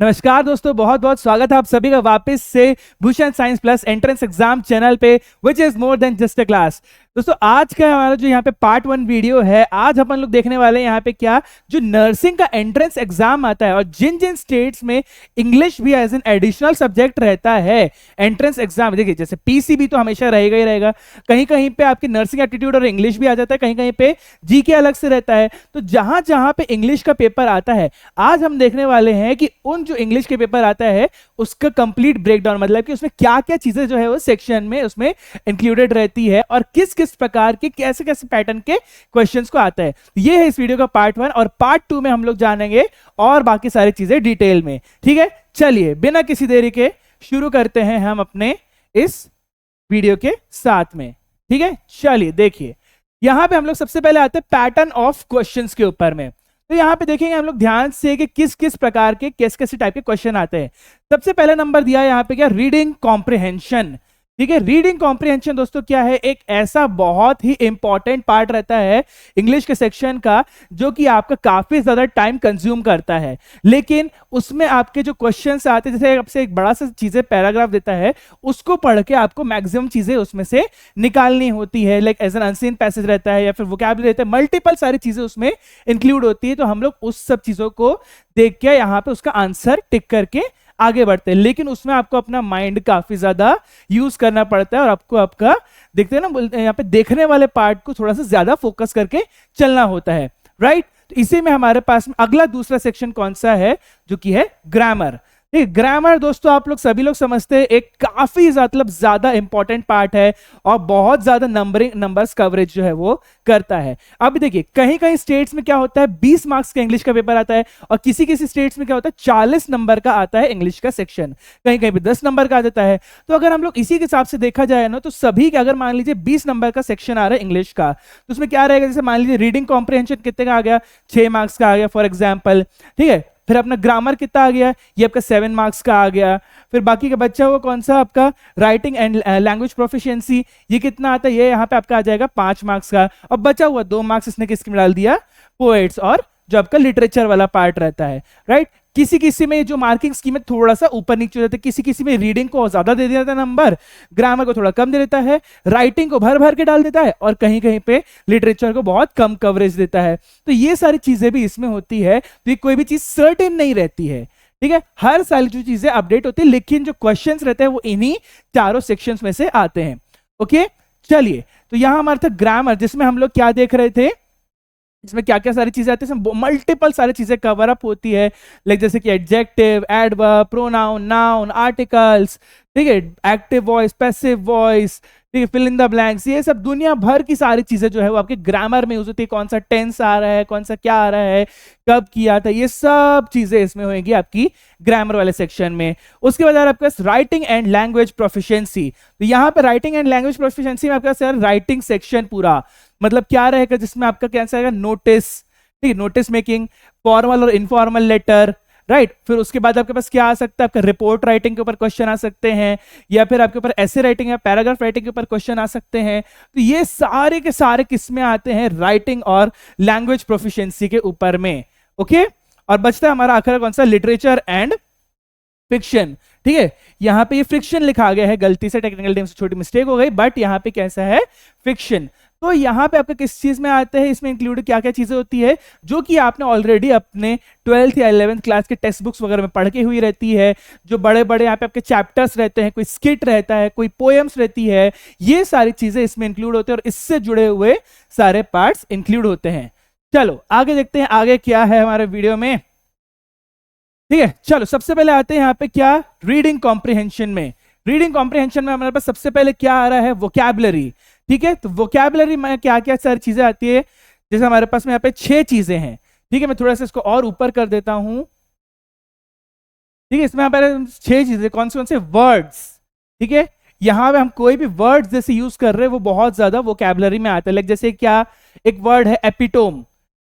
नमस्कार दोस्तों, बहुत बहुत स्वागत है आप सभी का वापस से Bhushan science plus entrance exam channel पे which is more than just a class. दोस्तों आज का हमारा जो यहाँ पे पार्ट 1 वीडियो है, आज अपन लोग देखने वाले हैं यहाँ पे क्या जो नर्सिंग का एंट्रेंस एग्जाम आता है और जिन जिन स्टेट्स में इंग्लिश भी एज एन एडिशनल सब्जेक्ट रहता है एंट्रेंस एग्जाम। देखिए जैसे पीसीबी तो हमेशा रहेगा ही रहेगा, कहीं कहीं पे आपकी नर्सिंग एप्टीट्यूड और इंग्लिश भी आ जाता है, कहीं कहीं पे जीके अलग से रहता है। तो जहां जहां पे इंग्लिश का पेपर आता है आज हम देखने वाले हैं कि उन जो इंग्लिश के पेपर आता है उसका कंप्लीट ब्रेकडाउन, मतलब कि उसमें क्या क्या चीजें जो है वो सेक्शन में उसमें इंक्लूडेड रहती है और किस किस प्रकार के कैसे कैसे पैटर्न के क्वेश्चंस को आता है। ये है इस वीडियो का पार्ट 1 और पार्ट 2 में हम लोग जानेंगे और बाकी सारी चीजें डिटेल में। ठीक है, चलिए बिना किसी देरी के शुरू करते हैं हम अपने इस वीडियो के साथ में। ठीक है, चलिए देखिए यहां पे हम लोग सबसे पहले आते हैं पैटर्न ऑफ क्वेश्चंस के ऊपर में। तो यहाँ पे देखेंगे हम लोग ध्यान से कि किस किस प्रकार के कैसे टाइप के क्वेश्चन आते हैं। सबसे पहला नंबर दिया है यहाँ पे क्या, रीडिंग कॉम्प्रिहेंशन। ठीक है, रीडिंग कॉम्प्रिहेंशन दोस्तों क्या है, एक ऐसा बहुत ही इंपॉर्टेंट पार्ट रहता है इंग्लिश के सेक्शन का जो कि आपका काफी ज्यादा टाइम कंज्यूम करता है, लेकिन उसमें आपके जो क्वेश्चंस आते हैं, जैसे आपसे एक बड़ा सा चीजें पैराग्राफ देता है उसको पढ़ के आपको मैक्सिमम चीजें उसमें से निकालनी होती है, like as an unseen passage रहता है या फिर वोकैबुलरी रहता है, मल्टीपल सारी चीजें उसमें इंक्लूड होती है। तो हम लोग उस सब चीजों को देख के यहाँ पे उसका आंसर टिक करके आगे बढ़ते हैं, लेकिन उसमें आपको अपना माइंड काफी ज्यादा यूज करना पड़ता है और आपको आपका देखते हैं ना, बोलते हैं यहाँ पे देखने वाले पार्ट को थोड़ा सा ज्यादा फोकस करके चलना होता है, राइट। तो इसी में हमारे पास में अगला दूसरा सेक्शन कौन सा है, जो कि है ग्रामर। ग्रामर दोस्तों आप लोग सभी लोग समझते हैं एक काफी मतलब ज्यादा इंपॉर्टेंट पार्ट है और बहुत ज्यादा नंबर्स कवरेज जो है वो करता है। अब देखिए कहीं कहीं स्टेट्स में क्या होता है 20 मार्क्स का इंग्लिश का पेपर आता है और किसी किसी स्टेट्स में क्या होता है 40 नंबर का आता है इंग्लिश का सेक्शन, कहीं कहीं पे 10 नंबर का आ जाता है। तो अगर हम लोग इसी के हिसाब से देखा जाए ना, तो सभी का अगर मान लीजिए 20 नंबर का सेक्शन आ रहा है इंग्लिश का, तो उसमें क्या रहेगा, जैसे मान लीजिए रीडिंग कॉम्प्रिहेंशन कितने का आ गया, 6 मार्क्स का आ गया फॉर एग्जाम्पल। ठीक है, फिर अपना ग्रामर कितना आ गया, ये आपका 7 मार्क्स का आ गया। फिर बाकी का बच्चा हुआ कौन सा आपका राइटिंग एंड लैंग्वेज प्रोफिशिएंसी, ये कितना आता है, ये यहाँ पे आपका आ जाएगा 5 मार्क्स का। और बचा हुआ 2 मार्क्स इसने किसके में डाल दिया, पोएट्स और जो आपका लिटरेचर वाला पार्ट रहता है, राइट। किसी किसी में जो मार्किंग स्कीम है थोड़ा सा ऊपर नीचे हो जाता है, किसी किसी में रीडिंग को ज्यादा दे देता है नंबर, ग्रामर को थोड़ा कम दे देता है, राइटिंग को भर भर के डाल देता है और कहीं कहीं पे लिटरेचर को बहुत कम कवरेज देता है। तो ये सारी चीजें भी इसमें होती है, तो ये कोई भी चीज सर्टेन नहीं रहती है। ठीक है, हर साल जो चीजें अपडेट होती है, लेकिन जो क्वेश्चंस रहते हैं वो इन्हीं चारों सेक्शंस में से आते हैं। ओके, चलिए तो यहां हमारा था ग्रामर, जिसमें हम लोग क्या देख रहे थे, इसमें क्या क्या सारी चीजें आती है, मल्टीपल सारी चीजें कवर अप होती है, लाइक जैसे कि adjective, adverb, pronoun, noun, articles, ठीक है, एक्टिव वॉइस, पैसिव वॉइस, ठीक है, फिल इन द ब्लैंक्स, ये सब दुनिया भर की सारी चीजें जो है वो आपके ग्रामर में यूज होती है। कौन सा टेंस आ रहा है, कौन सा क्या आ रहा है, कब किया था, ये सब चीजें इसमें होंगी आपकी ग्रामर वाले सेक्शन में। उसके बाद आपके पास राइटिंग एंड लैंग्वेज प्रोफिशिएंसी, तो यहाँ पे राइटिंग एंड लैंग्वेज प्रोफिशिएंसी में आपके पास राइटिंग सेक्शन पूरा मतलब क्या रहेगा, जिसमें आपका क्या रहेगा, नोटिस, ठीक है, नोटिस मेकिंग, फॉर्मल और इनफॉर्मल लेटर, राइट। फिर उसके बाद आपके पास क्या आ सकता है, आपका रिपोर्ट राइटिंग के ऊपर क्वेश्चन आ सकते हैं, या फिर आपके ऊपर ऐसे राइटिंग या पैराग्राफ राइटिंग के ऊपर क्वेश्चन आ सकते हैं। तो ये सारे के सारे किसमें आते हैं, राइटिंग और लैंग्वेज प्रोफिशिएंसी के ऊपर में। ओके, और बचता है हमारा आखिर कौन सा, लिटरेचर एंड फिक्शन। ठीक है, यहाँ पे ये फ्रिक्शन लिखा गया है, गलती से टेक्निकल नेम से छोटी मिस्टेक हो गई, बट यहाँ पे कैसा है, फिक्शन। तो यहाँ पे आपका किस चीज में आते हैं, इसमें इंक्लूड क्या क्या चीजें होती है जो कि आपने ऑलरेडी अपने 12th या 11th क्लास के टेक्स्ट बुक्स वगैरह में पढ़ के हुई रहती है। जो बड़े बड़े यहाँ पे आपके चैप्टर्स रहते हैं, कोई स्किट रहता है, कोई पोएम्स रहती है, ये सारी चीजें इसमें इंक्लूड होते हैं और इससे जुड़े हुए सारे पार्ट्स इंक्लूड होते हैं। चलो आगे देखते हैं आगे क्या है हमारे वीडियो में। ठीक है, चलो सबसे पहले आते हैं यहाँ पे क्या, रीडिंग कॉम्प्रिहेंशन में। रीडिंग कॉम्प्रिहेंशन में हमारे पास सबसे पहले क्या आ रहा है, वोकैबुलरी। ठीक है, तो वोकैबुलरी में क्या क्या सारी चीजें आती है, जैसे हमारे पास में यहाँ पे 6 चीजें हैं। ठीक है, मैं थोड़ा सा इसको और ऊपर कर देता हूं। ठीक है, इसमें हमारे 6 चीजें कौन से वर्ड्स। ठीक है, यहाँ पे हम कोई भी वर्ड्स जैसे यूज कर रहे हैं वो बहुत ज्यादा वोकैबुलरी में आता है, लाइक जैसे क्या, एक वर्ड है एपिटोम।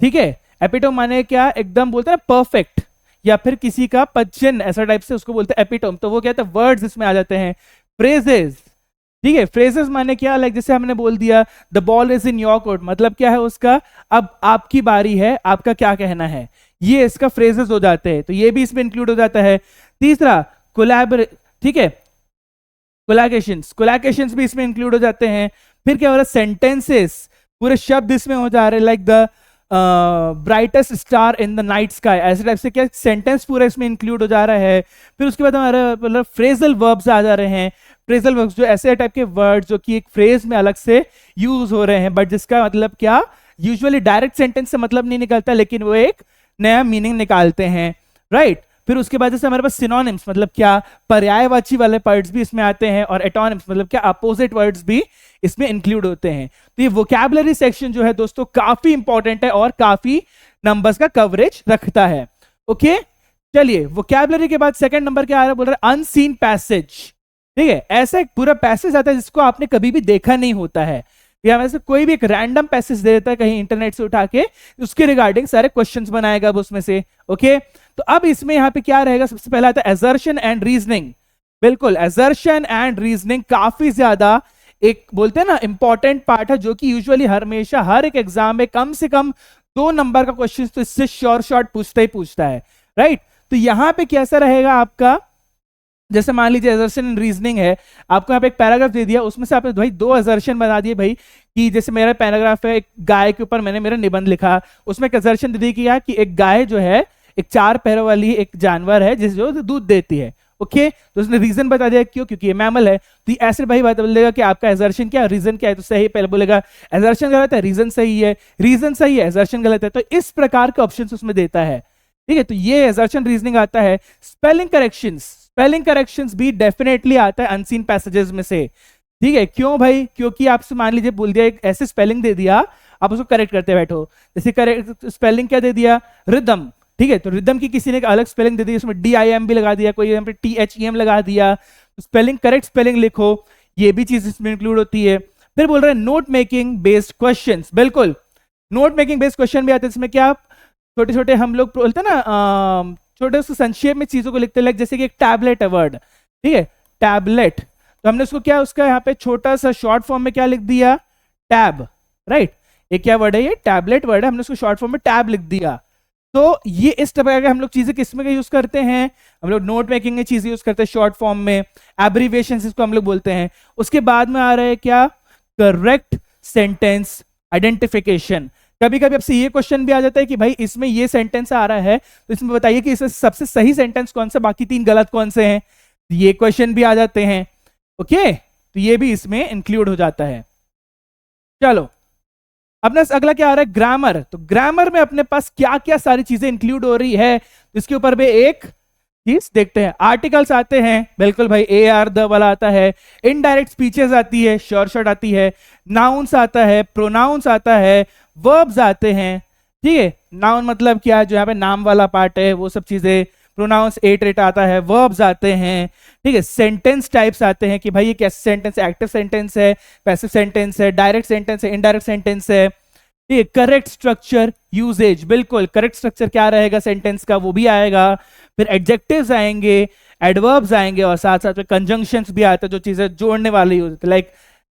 ठीक है, एपिटोम माने क्या, एकदम बोलते हैं परफेक्ट, या फिर किसी का पजन, ऐसा टाइप से उसको बोलते हैं एपिटोम। तो वो क्या है, वर्ड्स इसमें आ जाते हैं। फ्रेजेस, ठीक है, फ्रेजेस माने क्या, लाइक जैसे हमने बोल दिया the ball is in your court, मतलब क्या है उसका, अब आपकी बारी है, आपका क्या कहना है, ये इसका फ्रेजेस हो जाते हैं, तो ये भी इसमें इंक्लूड हो जाता है। तीसरा कोलैबोरेट, ठीक है, कोलैकेशंस भी इसमें इंक्लूड हो जाते हैं। फिर क्या हो रहा है, सेंटेंसेस, पूरे शब्द इसमें हो जा रहे हैं, like the brightest star in the night sky, ऐसे टाइप से क्या सेंटेंस पूरा इसमें इंक्लूड हो जा रहा है। फिर उसके बाद हमारा मतलब फ्रेजल वर्ब्स आ जा रहे हैं। फ्रेजल वर्ब्स जो ऐसे टाइप के वर्ड्स जो कि एक फ्रेज में अलग से यूज हो रहे हैं, बट जिसका मतलब क्या यूजुअली डायरेक्ट सेंटेंस से मतलब नहीं निकलता, लेकिन वो एक नया मीनिंग निकालते हैं, राइट। फिर उसके बाद जैसे हमारे पास सिनोनिम्स, मतलब क्या पर्यायवाची वाले वर्ड्स भी इसमें आते हैं, और एटोनिम्स मतलब क्या अपोजिट वर्ड्स भी इसमें इंक्लूड होते हैं। तो ये वोकैबुलरी सेक्शन जो है दोस्तों काफी इंपॉर्टेंट है और काफी नंबर्स का कवरेज रखता है। ओके, चलिए वोकैबुलरी के बाद सेकंड नंबर क्या आ रहा है, बोल रहा है अनसीन पैसेज। ठीक है, ऐसा एक पूरा पैसेज आता है जिसको आपने कभी भी देखा नहीं होता है, या वैसे कोई भी एक रैंडम पैसेज दे देता है कहीं इंटरनेट से उठा के, उसके रिगार्डिंग सारे क्वेश्चंस बनाएगा अब उसमें से। ओके, तो अब इसमें यहाँ पे क्या रहेगा, सबसे पहला आता है असर्शन एंड रीजनिंग। बिल्कुल, असर्शन एंड रीजनिंग काफी ज्यादा एक बोलते हैं ना इंपॉर्टेंट पार्ट है, जो कि यूजुअली हमेशा हर एक एग्जाम में कम से कम 2 नंबर का क्वेश्चन तो इससे शॉर्ट पूछता ही पूछता है, राइट। तो यहाँ पे कैसा रहेगा आपका, जैसे मान लीजिए असर्शन एंड रीजनिंग है, आपको यहाँ पे एक पैराग्राफ दे दिया, उसमें से आपने भाई 2 असर्शन बना दिए भाई, कि जैसे मेरा पैराग्राफ है एक गाय के ऊपर मैंने मेरा निबंध लिखा, उसमें एक असर्शन दे दिया कि एक गाय जो है एक 4 पैरों वाली एक जानवर है जिस जो दूध देती है। ओके, तो उसने रीजन बता दिया क्यों, क्योंकि ये मैमल है। तो ऐसे भाई बात बोलेगा कि आपका असर्शन क्या है, रीजन क्या है, तो सही पहले बोलेगा असर्शन गलत है, रीजन सही है, रीजन सही है, असर्शन गलत है। तो इस प्रकार के ऑप्शंस उसमें देता है, ठीक है। तो ये असर्शन रीजनिंग आता है। स्पेलिंग करेक्शंस भी डेफिनेटली आता है अनसीन पैसेजेस में से, ठीक है। क्यों भाई, क्योंकि आपसे मान लीजिए बोल दिया एक ऐसे स्पेलिंग दे दिया, आप उसको करेक्ट करते बैठो। जैसे करेक्ट स्पेलिंग क्या दे दिया, रिदम, ठीक है, तो रिदम की किसी ने एक अलग स्पेलिंग दे दी, उसमें DIM भी लगा दिया, कोई यहाँ पे THEM लगा दिया, तो स्पेलिंग करेक्ट स्पेलिंग लिखो, ये भी चीज इसमें इंक्लूड होती है। फिर बोल रहे हैं नोट मेकिंग बेस्ड क्वेश्चंस। बिल्कुल, नोट मेकिंग बेस्ड क्वेश्चन भी आते हैं, इसमें क्या छोटे छोटे हम लोग बोलते हैं ना, छोटे उसको संक्षेप में चीजों को लिखते हैं, जैसे कि एक टैबलेट है वर्ड, ठीक है, टैबलेट, तो हमने उसको क्या उसका यहाँ पे छोटा सा शॉर्ट फॉर्म में क्या लिख दिया, टैब, राइट। ये क्या वर्ड है, ये टैबलेट वर्ड है, हमने उसको शॉर्ट फॉर्म में टैब लिख दिया। तो ये इस तरह के हम लोग चीजें किसमें यूज करते हैं, हम लोग नोट मेकिंग में चीजें यूज करते हैं शॉर्ट फॉर्म में, एब्रीविएशन इसको हम लोग बोलते हैं। उसके बाद में आ रहा है क्या, करेक्ट सेंटेंस आइडेंटिफिकेशन। कभी कभी आपसे ये क्वेश्चन भी आ जाता है कि भाई इसमें ये सेंटेंस आ रहा है, तो इसमें बताइए कि इसमें सबसे सही सेंटेंस कौन सा, बाकी 3 गलत कौन से हैं, ये क्वेश्चन भी आ जाते हैं। ओके, तो ये भी इसमें इंक्लूड हो जाता है। चलो, अपना अगला क्या आ रहा है, ग्रामर। तो ग्रामर में अपने पास क्या क्या सारी चीजें इंक्लूड हो रही है, इसके ऊपर भी एक चीज देखते हैं। आर्टिकल्स आते हैं, बिल्कुल भाई, AR द वाला आता है। इनडायरेक्ट स्पीचेस आती है, शॉर्ट आती है। नाउन्स आता है, प्रोनाउंस आता है, वर्ब्स आते हैं, ठीक है। नाउन मतलब क्या, जो यहाँ पे नाम वाला पार्ट है वो सब चीजें। प्रोनाउंस 8 आता है, वर्ब्स आते हैं, ठीक है। सेंटेंस टाइप्स आते हैं कि भाई ये कैसे सेंटेंस है, एक्टिव सेंटेंस है, पैसिव सेंटेंस है, डायरेक्ट सेंटेंस है, इनडायरेक्ट सेंटेंस है, ठीक है। करेक्ट स्ट्रक्चर यूजेज, बिल्कुल करेक्ट स्ट्रक्चर क्या रहेगा सेंटेंस का, वो भी आएगा। फिर एडजेक्टिव्स आएंगे, एडवर्ब्स आएंगे, और साथ साथ में कंजंक्शंस भी आते हैं, जो चीजें जोड़ने वाली होती है, लाइक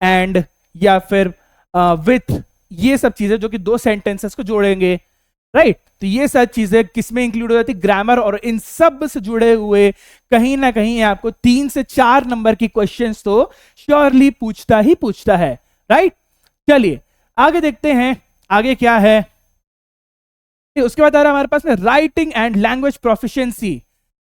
एंड या फिर विथ, ये सब चीजें जो कि 2 सेंटेंसेस को जोड़ेंगे, राइट। तो ये सब चीजें किसमें इंक्लूड हो जाती है, ग्रामर। और इन सब से जुड़े हुए कहीं ना कहीं आपको 3 से 4 नंबर की क्वेश्चंस तो श्योरली पूछता ही पूछता है, राइट। चलिए आगे देखते हैं, आगे क्या है। उसके बाद आ रहा है हमारे पास में राइटिंग एंड लैंग्वेज प्रोफिशिएंसी,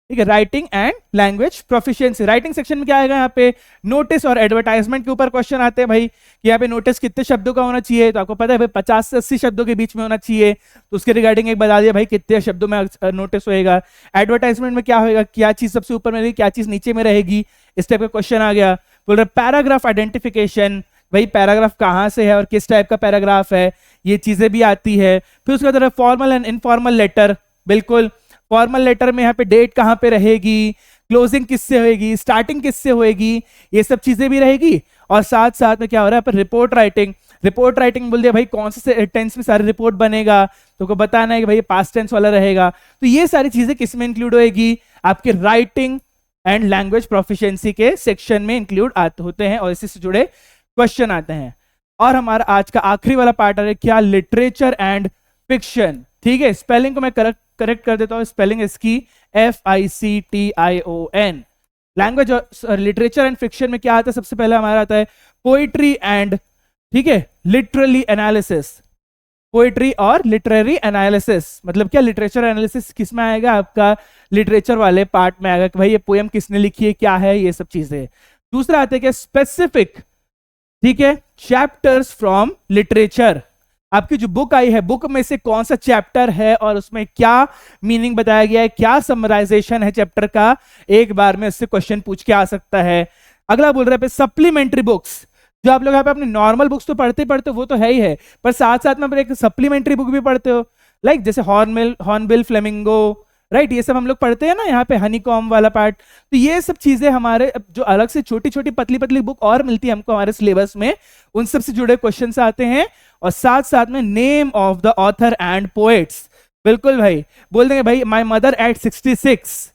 ठीक है। Writing and language proficiency, writing section में क्या आएगा, यहाँ पे नोटिस और एडवर्टाइजमेंट के ऊपर क्वेश्चन आते हैं भाई, कि यहाँ पे नोटिस कितने शब्दों का होना चाहिए, तो आपको पता है भाई 50 से 80 शब्दों के बीच में होना चाहिए, तो उसके रिगार्डिंग एक बता दिया भाई कितने शब्दों में नोटिस होएगा। एडवर्टाइजमेंट में क्या होगा, क्या चीज सबसे ऊपर में रहेगी, क्या चीज नीचे में रहेगी, इस टाइप का क्वेश्चन आ गया। बोल रहे पैराग्राफ आइडेंटिफिकेशन, भाई पैराग्राफ कहाँ से है और किस टाइप का पैराग्राफ है, ये चीजें भी आती है। फिर उसके बाद फॉर्मल एंड इनफॉर्मल लेटर, बिल्कुल फॉर्मल लेटर में यहाँ पे डेट कहाँ पे रहेगी, क्लोजिंग किससे होएगी, स्टार्टिंग किससे होएगी, ये सब चीजें भी रहेगी। और साथ साथ में क्या हो रहा है, रिपोर्ट राइटिंग बोल दिया भाई कौन से टेंस में सारी रिपोर्ट बनेगा, तो को बताना है कि भाई पास्ट टेंस वाला रहेगा। तो ये सारी चीजें किसमें इंक्लूड होएगी, आपके राइटिंग एंड लैंग्वेज प्रोफिशिएंसी के सेक्शन में इंक्लूड होते हैं, और इसी से जुड़े क्वेश्चन आते हैं। और हमारा आज का आखिरी वाला पार्ट है क्या, लिटरेचर एंड फिक्शन। ठीक है, स्पेलिंग को मैं करेक्ट कर देता हूं। स्पेलिंग इसकी FICTION। लैंग्वेज और लिटरेचर एंड फिक्शन में क्या आता है? सबसे पहले हमारा आता है पोइट्री एंड, ठीक है, लिटरली एनालिसिस। पोइट्री और लिटरेरी एनालिसिस मतलब क्या? लिटरेचर एनालिसिस किस में आएगा? आपका लिटरेचर वाले पार्ट में आएगा कि भाई ये पोएम किसने लिखी है, क्या है, ये सब चीजें। दूसरा आता है क्या? स्पेसिफिक, ठीक है, चैप्टर्स फ्रॉम लिटरेचर। आपकी जो बुक आई है, बुक में से कौन सा चैप्टर है और उसमें क्या मीनिंग बताया गया है, क्या समराइजेशन है चैप्टर का, एक बार में उससे क्वेश्चन पूछ के आ सकता है। अगला बोल रहे हैं सप्लीमेंट्री बुक्स। जो आप लोग यहाँ पे अपने नॉर्मल बुक्स तो पढ़ते पढ़ते हो, वो तो है ही है, पर साथ साथ में एक सप्लीमेंट्री बुक भी पढ़ते हो, लाइक जैसे हॉर्नबिल फ्लेमिंगो, राइट, ये सब हम लोग पढ़ते हैं ना यहाँ पे, हनीकॉम वाला पार्ट। तो ये सब चीजें हमारे जो अलग से छोटी छोटी पतली पतली बुक और मिलती है हमको हमारे सिलेबस में, उन सब से जुड़े क्वेश्चंस आते हैं। और साथ साथ में name of the author and poets. बिल्कुल भाई, बोल देंगे भाई माय मदर एट 66,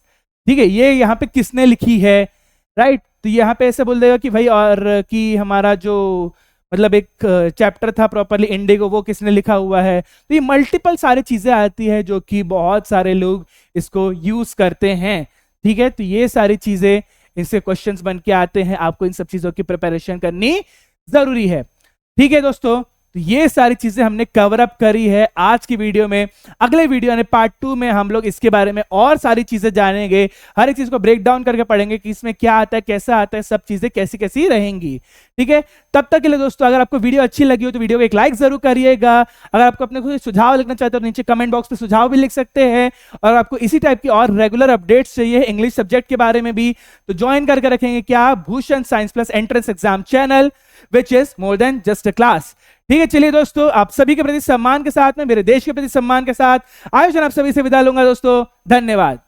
ठीक है, ये यहाँ पे किसने लिखी है, राइट। तो यहाँ पे ऐसे बोल देगा कि भाई, और कि हमारा जो मतलब एक चैप्टर था प्रॉपरली इंडिगो, वो किसने लिखा हुआ है। तो ये मल्टीपल सारी चीजें आती है जो कि बहुत सारे लोग इसको यूज करते हैं, ठीक है। तो ये सारी चीजें, इनसे क्वेश्चंस बन के आते हैं, आपको इन सब चीजों की प्रिपरेशन करनी जरूरी है, ठीक है दोस्तों। तो ये सारी चीजें हमने कवर अप करी है आज की वीडियो में। अगले वीडियो यानी पार्ट 2 में हम लोग इसके बारे में और सारी चीजें जानेंगे, हर एक चीज को ब्रेक डाउन करके पढ़ेंगे कि इसमें क्या आता है, कैसा आता है, सब चीजें कैसी कैसी रहेंगी, ठीक है। तब तक के लिए दोस्तों, अगर आपको वीडियो अच्छी लगी हो तो वीडियो को एक लाइक जरूर करिएगा। अगर आपको अपने कोई सुझाव लिखना चाहते हो तो नीचे कमेंट बॉक्स में सुझाव भी लिख सकते हैं। और आपको इसी टाइप की और रेगुलर अपडेट्स चाहिए इंग्लिश सब्जेक्ट के बारे में भी, तो ज्वाइन करके रखेंगे क्या? Bhushan science plus entrance exam channel, which is more than just a class, ठीक है। चलिए दोस्तों, आप सभी के प्रति सम्मान के साथ में, मेरे देश के प्रति सम्मान के साथ आयोजन आप सभी से विदा लूंगा दोस्तों। धन्यवाद।